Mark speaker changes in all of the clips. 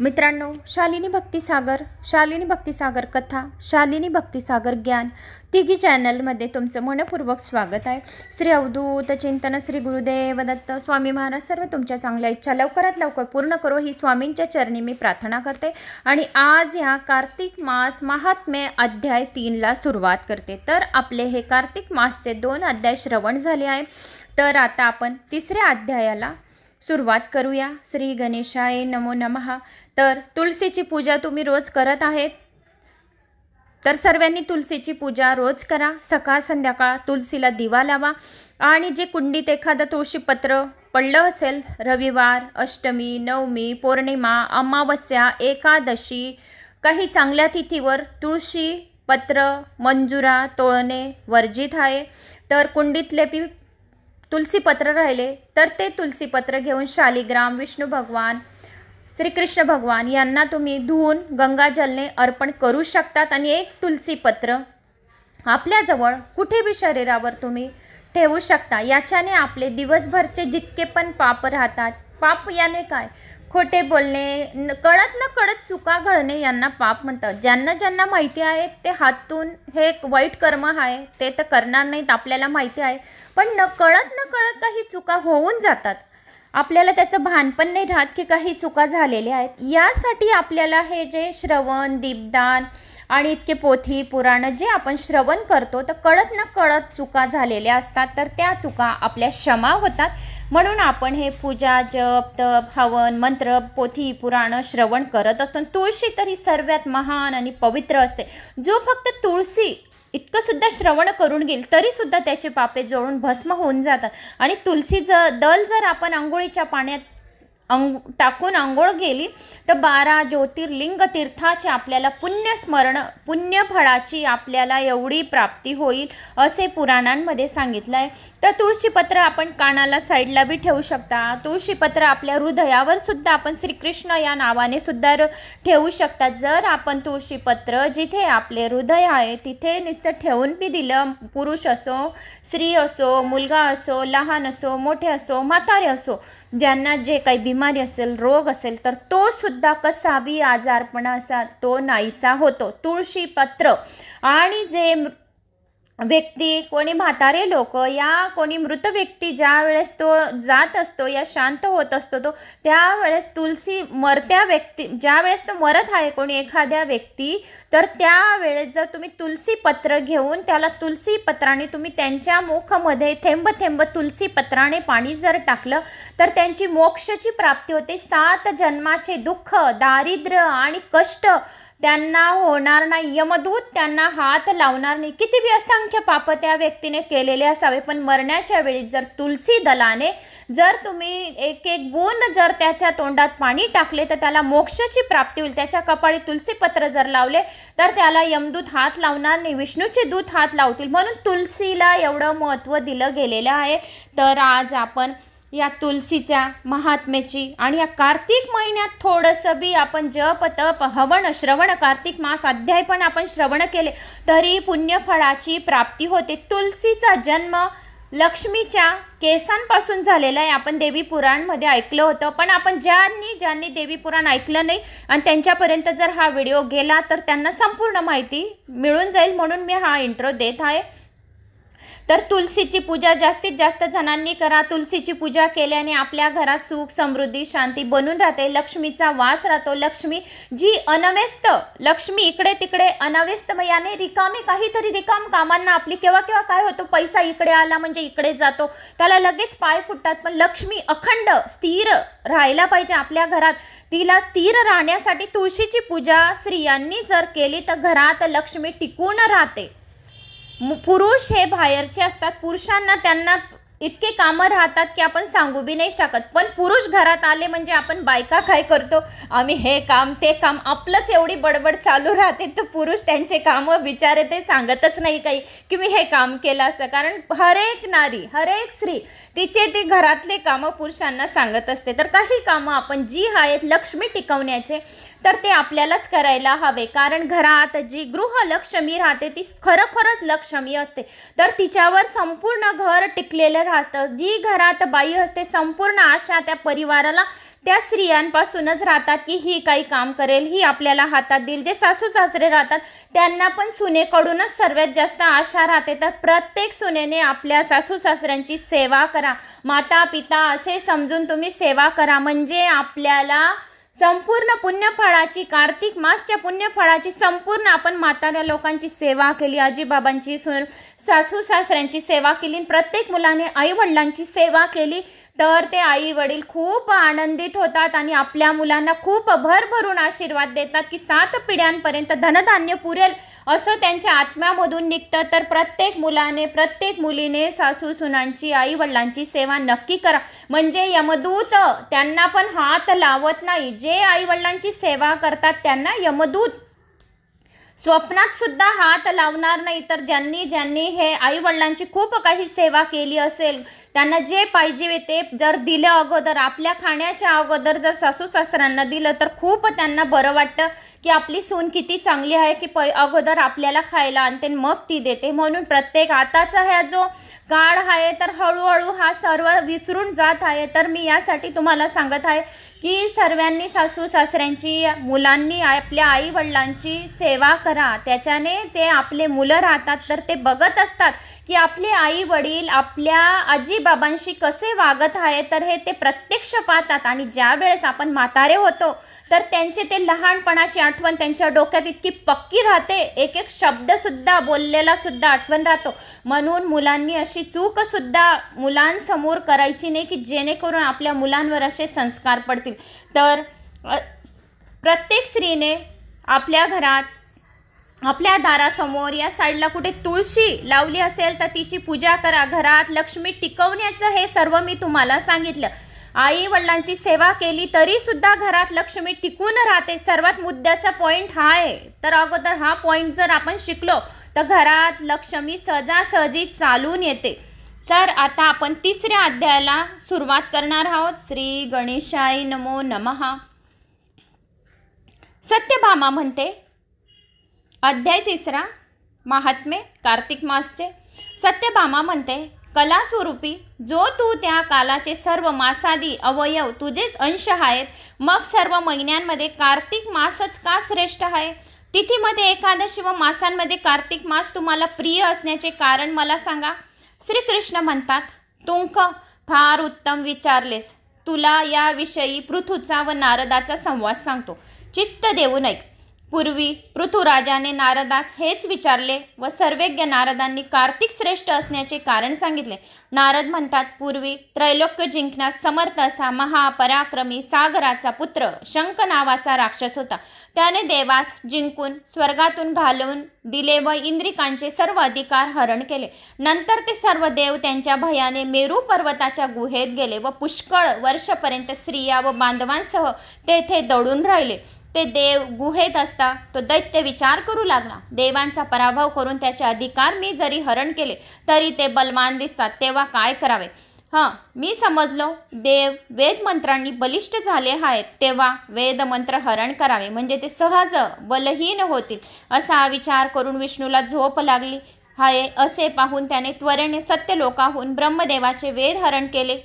Speaker 1: मित्रांनो, शालिनी भक्तिसागर कथा, शालिनी भक्तिसागर ज्ञान तिघी चॅनलमध्ये तुमचं मनपूर्वक स्वागत आहे। श्री अवधूत चिंतन, श्री गुरुदेव दत्त स्वामी महाराज सर्व तुमच्या चांगल्या इच्छा लवकरात लवकर पूर्ण करो ही स्वामींच्या चरणी मी प्रार्थना करते। आणि आज ह्या कार्तिक मास महात्म्य अध्याय 3 ला सुरुवात करते। तर आपले हे कार्तिक मासचे 2 अध्याय श्रवण झाले आहे। तर आता आपण तिसऱ्या अध्यायाला सुरुवात करूया। श्री गणेशाय नमो नमः। तर तुलसीची पूजा तुम्ही रोज करत आहेत, तर सर्वांनी तुलसीची पूजा रोज करा। सकाळ संध्याकाळ तुलसीला दिवा लावा आणि जे कुंडीत एखादं तुळशी पत्र पडलं असेल, रविवार, अष्टमी, नवमी, पौर्णिमा, अमावस्या, एकादशी, काही चांगल्या तिथीवर तुळशी पत्र मंजुरा तोडणे वर्जित आहे। तर कुंडीतले तुलसी पत्र राहिले तर ते तुलसी पत्र घेऊन शालिग्राम, विष्णू भगवान, श्रीकृष्ण भगवान यांना तुम्ही धुवून गंगाजलने अर्पण करू शकतात। आणि एक तुलसी पत्र आपल्याजवळ कुठे भी शरीरावर तुम्ही ठेवू शकता। याच्याने आपले दिवसभरचे जितके पण पाप राहतात, पाप याने काय, खोटे बोलणे, कळत न कळत चुका घडणे यांना पाप म्हणतात। ज्यांना ज्यांना माहिती आहे ते हातून हे एक वाईट कर्म आहे ते तर करणार नाहीत, आपल्याला माहिती आहे, पण न कळत काही चुका होऊन जातात। आपल्याला त्याचं भान पण नाही राहत की काही चुका झालेल्या आहेत। यासाठी आपल्याला हे जे श्रवण, दीपदान आणि इतके पोथी पुराण जे आपण श्रवण करतो तर कळत न कळत चुका झालेल्या असतात, तर त्या चुका आपल्या क्षमा होतात। म्हणून आपण हे पूजा, जप, तप, हवन, मंत्र, पोथी पुराण श्रवण करत असतो। तुळशी तर ही सर्वात महान आणि पवित्र असते। जो फक्त तुळसी इतकं सुद्धा श्रवण करून घेईल तरी सुद्धा त्याचे पापे जळून भस्म होऊन जातात। आणि तुलसीचं दल जर आपण अंघोळीच्या पाण्यात टाकून अंघोळ गेली तर 12 ज्योतिर्लिंग तीर्थाचे आपल्याला पुण्य फळाची आपल्याला एवढी प्राप्ती होईल असे पुराणांमध्ये सांगितलं आहे। तर तुळशीपत्र आपण कानाला साईडला बी ठेवू शकता। तुळशीपत्र आपल्या हृदयावर सुद्धा आपण श्रीकृष्ण या नावाने सुद्धा ठेवू शकता। जर आपण तुळशीपत्र जिथे आपले हृदय आहे तिथे नुसतं ठेवून बी दिलं, पुरुष असो, स्त्री असो, मुलगा असो, लहान असो, मोठे असो, म्हातारे असो, ज्यांना जे काही बिमारी असेल, रोग असेल, तर तो सुद्धा कसा बी आजारपणा असा तो नाहीसा होतो। तुळशीपत्र आणि जे व्यक्ती, कोणी म्हातारे लोक या कोणी मृत व्यक्ती ज्या वेळेस तो जात असतो या शांत होत असतो तो त्यावेळेस तुलसी मरत्या व्यक्ती ज्या वेळेस तो मरत आहे कोणी एखाद्या व्यक्ती, तर त्यावेळेस जर तुम्ही तुलसी पत्र घेऊन त्याला तुलसी पत्राने तुम्ही त्यांच्या मुखामध्ये थेंब थेंब तुलसी पत्राने पाणी जर टाकलं तर त्यांची मोक्षाची प्राप्ती होते। 7 जन्माचे दुःख, दारिद्र्य आणि कष्ट त्यांना होणार नाही, यमदूत त्यांना हात लावणार नाही। किती बी असंख्य पाप त्या व्यक्तीने केलेले असावे, पण मरण्याच्या वेळी जर तुलसी दलाने जर तुम्ही एक एक बूंद जर त्याच्या तोंडात पाणी टाकले तर त्याला मोक्षाची प्राप्ती होईल। त्याच्या कपाळी तुलसीपत्र जर लावले तर त्याला यमदूत हात लावणार नाही, विष्णूचे दूत हात लावतील। म्हणून तुलसीला एवढं महत्त्व दिलं गेलेलं आहे। तर आज आपण या तुलसीच्या महात्म्याची आणि या कार्तिक महिन्यात थोडंसं बी आपण जप, तप, हवन, श्रवण, कार्तिक मास अध्याय पण आपण श्रवण केले तरी पुण्यफळाची प्राप्ती होते। तुलसीचा जन्म लक्ष्मीच्या केसांपासून झालेला आहे। आपण देवी पुराणमध्ये ऐकलं होतं, पण आपण ज्यांनी देवी पुराण ऐकलं नाही आणि त्यांच्यापर्यंत जर हा व्हिडिओ गेला तर त्यांना संपूर्ण माहिती मिळून जाईल, म्हणून मी हा इंट्रो देत आहे। तर तुलसीची पूजा जास्तीत जास्त जणांनी करा। तुलसीची पूजा केल्याने आपल्या घरात सुख, समृद्धी, शांती बनून राहते, लक्ष्मीचा वास राहतो। लक्ष्मी जी अनव्यस्त, लक्ष्मी इकडे तिकडे अनव्यस्त, याने काहीतरी रिकाम कामांना आपली केव्हा काय होतो, पैसा इकडे आला म्हणजे इकडे जातो, त्याला लगेच पाय फुटतात। पण लक्ष्मी अखंड स्थिर राहायला पाहिजे आपल्या घरात। तिला स्थिर राहण्यासाठी तुळशीची पूजा स्त्रियांनी जर केली तर घरात लक्ष्मी टिकून राहते। पुरुष हे बाहेरचे असतात, पुरुषांना त्यांना इतके कामं राहतात की आपण सांगू बी नाही शकत, पण पुरुष घरात आले म्हणजे आपण बायका काय करतो, आम्ही हे काम ते काम आपलंच एवढी बडबड चालू राहते, तर पुरुष त्यांचे कामं बिचारे ते सांगतच नाही काही की मी हे काम केलं असं। कारण हर एक नारी, हर एक स्त्री तिचे ती घरातले कामं पुरुषांना सांगत असते। तर काही कामं आपण जी आहेत लक्ष्मी टिकवण्याचे तर ते आपल्यालाच करायला हवे. कारण घरात जी गृहलक्ष्मी राहते ती खरोखरच लक्ष्मी असते, तर तिच्यावर संपूर्ण घर टिकलेलं राहतं. जी घरात बाई असते संपूर्ण आशा त्या परिवाराला त्या स्त्रियांपासूनच राहतात की ही काही काम करेल, ही आपल्याला हातात देईल. जे सासू सासरे राहतात त्यांना पण सुनेकडूनच सर्वात जास्त आशा राहते. तर प्रत्येक सुनेने आपल्या सासू सासऱ्यांची सेवा करा. माता पिता असे समजून तुम्ही सेवा करा, म्हणजे आपल्याला संपूर्ण पुण्यफळाची, कार्तिक मासच्या पुण्यफळाची संपूर्ण आपण म्हाताऱ्या लोकांची सेवा केली, आजीबाबांची, सासू सासऱ्यांची सेवा केली, प्रत्येक मुलाने आई वडिलांची सेवा केली, तर ते आई वडील खूप आनंदित होतात आणि आपल्या मुलांना खूप भरभरून आशीर्वाद देतात की 7 पिढ्यांपर्यंत धनधान्य पुरेल असं त्यांच्या आत्म्यामधून निघतं. तर प्रत्येक मुलाने, प्रत्येक मुलीने सासू सुनांची, आई वडिलांची सेवा नक्की करा, म्हणजे यमदूत त्यांना पण हात लावत नाही. जे आई वडिलांची सेवा करतात त्यांना यमदूत स्वप्नात सुद्धा हात लावणार नाही. तर ज्यांनी हे आई वडिलांची खूप काही सेवा केली असेल, त्यांना जे पाहिजे ते जर दिलं, अगोदर आपल्या खाण्याच्या अगोदर जर सासू सासऱ्यांना दिलं तर खूप त्यांना बरं वाटतं की आपली सून किती चांगली आहे की अगोदर आपल्याला खायला आणते मग ती देते. म्हणून प्रत्येक आताचा ह्या जो काळ आहे तर हळूहळू हा सर्व विसरून जात आहे. तर मी यासाठी तुम्हाला सांगत आहे की सर्वांनी सासू सासऱ्यांची, मुलांनी आपल्या आई वडिलांची सेवा करा. त्याच्याने ते आपले मुलं राहतात तर ते बघत असतात की आपले आई वडील आपल्या आजीबाबांशी कसे वागत आहे, तर हे ते प्रत्यक्ष पाहतात. आणि ज्या वेळेस आपण म्हातारे होतो तर त्यांचे ते लहानपणाची आठवण त्यांच्या डोक्यात इतकी पक्की राहते, एक एक शब्दसुद्धा बोललेला सुद्धा आठवण राहतो. म्हणून मुलांनी अशी चूकसुद्धा मुलांसमोर करायची नाही की जेणेकरून आपल्या मुलांवर असे संस्कार पडतील. तर प्रत्येक स्त्रीने आपल्या घरात, आपल्या दारासमोर या साईडला कुठे तुळशी लावली असेल तर तिची पूजा करा. घरात लक्ष्मी टिकवण्याचं हे सर्व मी तुम्हाला सांगितलं. आई वडिलांची सेवा केली तरी सुद्धा घरात लक्ष्मी टिकून राहते. सर्वात मुद्द्याचा पॉईंट हा आहे. तर अगोदर हा पॉईंट जर आपण शिकलो तर घरात लक्ष्मी सहजासहजी चालून येते. तर आता आपण 3ऱ्या अध्यायाला सुरुवात करणार आहोत. श्री गणेशाय नमो नमः. सत्यभामा म्हणते, अध्याय 3, महात्मे कार्तिक मासचे. सत्यभामा म्हणते, कलास्वरूपी जो तू त्या कालाचे सर्व मासादी अवयव तुझेच अंश आहेत, मग सर्व महिन्यांमध्ये कार्तिक मासच का श्रेष्ठ आहे? तिथीमध्ये एकादशी व मासांमध्ये कार्तिक मास तुम्हाला प्रिय असण्याचे कारण मला सांगा. श्रीकृष्ण म्हणतात, तुंक फार उत्तम विचारलेस. तुला याविषयी पृथूचा व नारदाचा संवाद सांगतो. चित्त देऊ नये. पूर्वी पृथुराजाने नारदास हेच विचारले व सर्वज्ञ नारदांनी कार्तिक श्रेष्ठ असण्याचे कारण सांगितले. नारद म्हणतात, पूर्वी त्रैलोक्य जिंकण्यास समर्थ असा महापराक्रमी सागराचा पुत्र शंख नावाचा राक्षस होता. त्याने देवास जिंकून स्वर्गातून घालवून दिले व इंद्रिकांचे सर्व अधिकार हरण केले. नंतर ते सर्व देव त्यांच्या भयाने मेरू पर्वताच्या गुहेत गेले व पुष्कळ वर्षपर्यंत स्त्रिया व बांधवांसह तेथे दडून राहिले. ते देव गुहेत असता तो दैत्य विचार करू लागला, देवांचा पराभव करून त्याचे अधिकार मी जरी हरण केले तरी ते बलवान दिसतात, तेव्हा काय करावे? मी समजलो, देव वेदमंत्रांनी बलिष्ठ झाले आहेत तेव्हा वेदमंत्र हरण करावे, म्हणजे ते सहज बलहीन होतील. असा विचार करून विष्णूला झोप लागली आहे. असे पाहून त्याने त्वरेने सत्यलोकाहून ब्रह्मदेवाचे वेद हरण केले.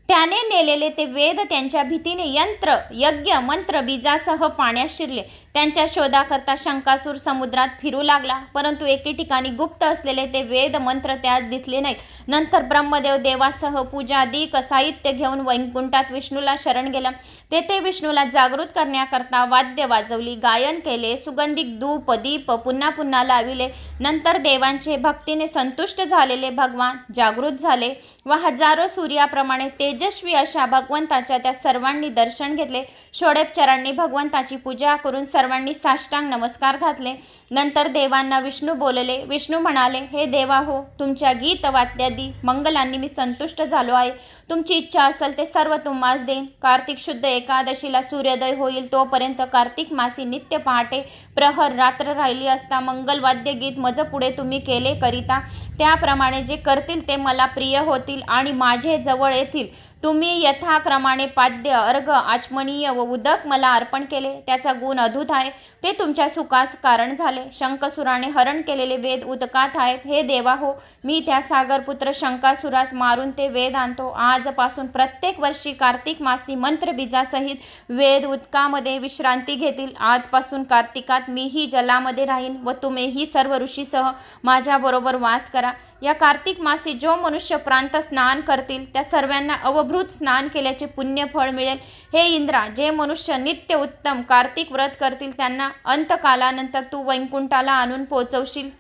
Speaker 1: त्याने नेलेले ते वेद त्यांच्या भीतीने यंत्र, यज्ञ, मंत्र, बीजासह पाण्यात शिरले. त्यांच्या शोधाकरता शंकासूर समुद्रात फिरू लागला, परंतु एके ठिकाणी गुप्त असलेले ते वेद मंत्र त्यात दिसले नाहीत. नंतर ब्रह्मदेव देवासह पूजादिक साहित्य घेऊन वैकुंठात विष्णूला शरण गेला. तेथे विष्णूला जागृत करण्याकरता वाद्य वाजवली, गायन केले, सुगंधिक धूप दीप पुन्हा पुन्हा लाविले. नंतर देवांचे भक्तीने संतुष्ट झालेले भगवान जागृत झाले व हजारो सूर्याप्रमाणे तेजस्वी अशा भगवंताच्या त्या सर्वांनी दर्शन घेतले. षोडोपचारांनी भगवंताची पूजा करून सर्वांनी साष्टांग नमस्कार घातले. नंतर देवांना विष्णू बोलले. विष्णू म्हणाले, हे देवा हो, तुमच्या गीत वाद्यादी मंगलांनी मी संतुष्ट झालो आहे. तुमची इच्छा असेल ते सर्व तुम्हास देईन. कार्तिक शुद्ध एकादशीला सूर्योदय होईल तोपर्यंत कार्तिक मासी नित्य पहाटे प्रहर रात्र राहिली असता मंगलवाद्य गीत मज पुढे तुम्ही केले करिता, त्याप्रमाणे जे करतील ते मला प्रिय होतील आणि माझे जवळ येतील. तुम्ही यथाक्रमाने पाद्य, अर्घ, आचमनीय व उदक मला अर्पण केले, त्याचा गुण अद्भुत आहे, ते तुमच्या सुखास कारण झाले. शंकासुराने हरण केलेले वेद उदकात आहेत. हे देवा हो, मी त्या सागरपुत्र शंकासुरास मारून ते वेद आणतो. आजपासून प्रत्येक वर्षी कार्तिक मासी मंत्रबीजासहित वेद उदकामध्ये विश्रांती घेतील. आजपासून कार्तिकात मीही जलामध्ये राहीन व तुम्हीही सर्व ऋषीसह माझ्याबरोबर वास करा. या कार्तिक मासी जो मनुष्य प्रांत स्नान करतील त्या सर्वांना अवभृत स्नान केल्याचे पुण्य फळ मिळेल. हे इंद्रा, जे मनुष्य नित्य उत्तम कार्तिक व्रत करतील त्यांना अंतकालानंतर तू वैकुंठाला आणून पोहोचवशील.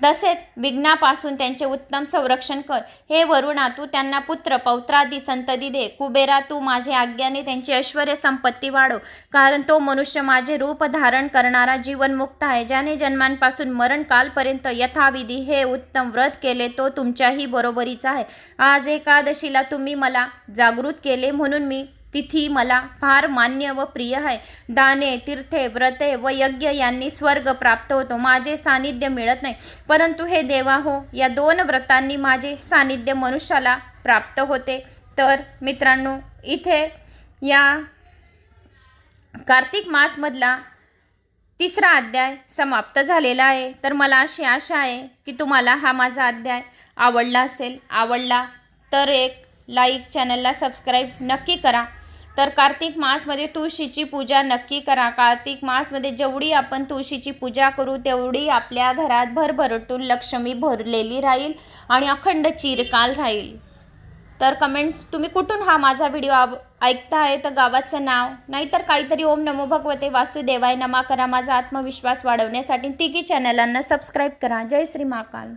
Speaker 1: तसेच विघ्नापासून त्यांचे उत्तम संरक्षण कर. हे वरुणा, तू त्यांना पुत्र पौत्रादी संतती दे. कुबेरा, तू माझ्या आज्ञाने त्यांची ऐश्वर्य संपत्ती वाढव, कारण तो मनुष्य माझे रूप धारण करणारा जीवनमुक्त आहे. ज्याने जन्मांपासून मरणकालपर्यंत यथाविधी हे उत्तम व्रत केले तो तुमच्याही बरोबरीचा आहे. आज एकादशीला तुम्ही मला जागृत केले म्हणून मी तिथी मला फार मान्य व प्रिय आहे. दाने, तीर्थे, व्रते व यज्ञ यांनी स्वर्ग प्राप्त होतो, माझे सानिध्य मिळत नाही. परंतु हे देवा हो, या 2 व्रतांनी माझे सानिध्य मनुष्याला प्राप्त होते. तर मित्रांनो, इथे या कार्तिक मासमधला 3रा अध्याय समाप्त झालेला आहे. तर मला अशी आशा आहे की तुम्हाला हा माझा अध्याय आवडला असेल. आवडला तर एक लाईक, चॅनलला सबस्क्राईब नक्की करा. तर कार्तिक मासमध्ये तुळशीची पूजा नक्की करा. कार्तिक मासमध्ये जेवढी आपण तुळशीची पूजा करू तेवढी आपल्या घरात भरभराटून लक्ष्मी भरलेली राहील आणि अखंड चिरकाल राहील. तर कमेंट्स तुम्ही कुठून हा माझा व्हिडिओ ऐकता आहे तर गावाचं नाव नाहीतर काहीतरी ओम नमो भगवते वासुदेवाय नमा करा. माझा आत्मविश्वास वाढवण्यासाठी तिघी चॅनलांना सबस्क्राईब करा. जय श्री महाकाल.